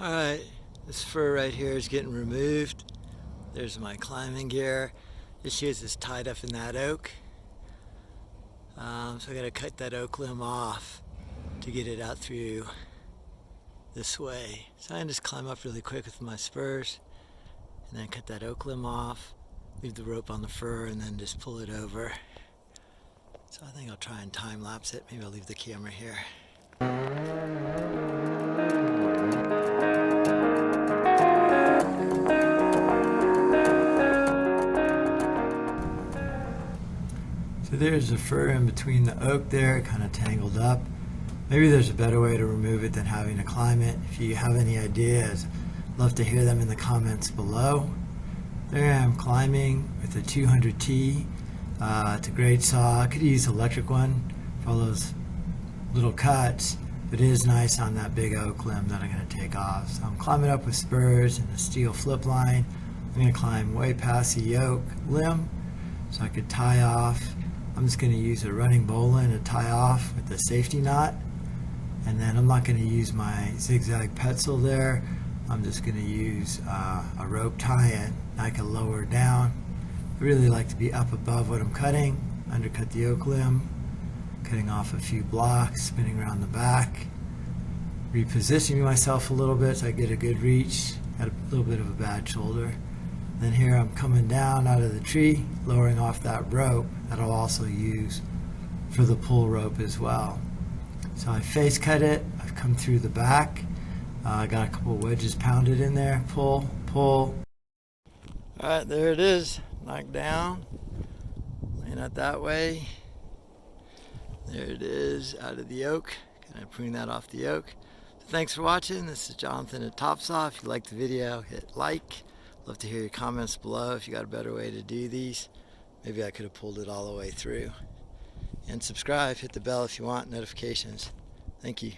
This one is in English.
Alright, this fur right here is getting removed. There's my climbing gear. This shoes is tied up in that oak. So I gotta cut that oak limb off to get it out through this way. So I can just climb up really quick with my spurs and then cut that oak limb off, leave the rope on the fur, and then just pull it over. So I think I'll try and time lapse it. Maybe I'll leave the camera here. So there's the fur in between the oak there, kind of tangled up. Maybe there's a better way to remove it than having to climb it. If you have any ideas, I'd love to hear them in the comments below. There I am climbing with a 200T. It's a great saw. I could use an electric one for all those little cuts, but it is nice on that big oak limb that I'm going to take off. So I'm climbing up with spurs and a steel flip line. I'm going to climb way past the oak limb so I could tie off. I'm just going to use a running bowline to tie off with the safety knot, and then I'm not going to use my zigzag pencil there. I'm just going to use a rope tie-in. I can lower down. I really like to be up above what I'm cutting, undercut the oak limb, cutting off a few blocks, spinning around the back, repositioning myself a little bit so I get a good reach. Had a little bit of a bad shoulder. Then here I'm coming down out of the tree, lowering off that rope that I'll also use for the pull rope as well. So I face cut it, I've come through the back, I got a couple wedges pounded in there, pull, pull. Alright, there it is, knocked down, laying out that way. There it is, out of the oak. Gonna prune that off the oak. So thanks for watching. This is Jonathan at TopSaw. If you liked the video, hit like. Love to hear your comments below if you got a better way to do these. Maybe I could have pulled it all the way through. And subscribe, hit the bell if you want notifications. Thank you.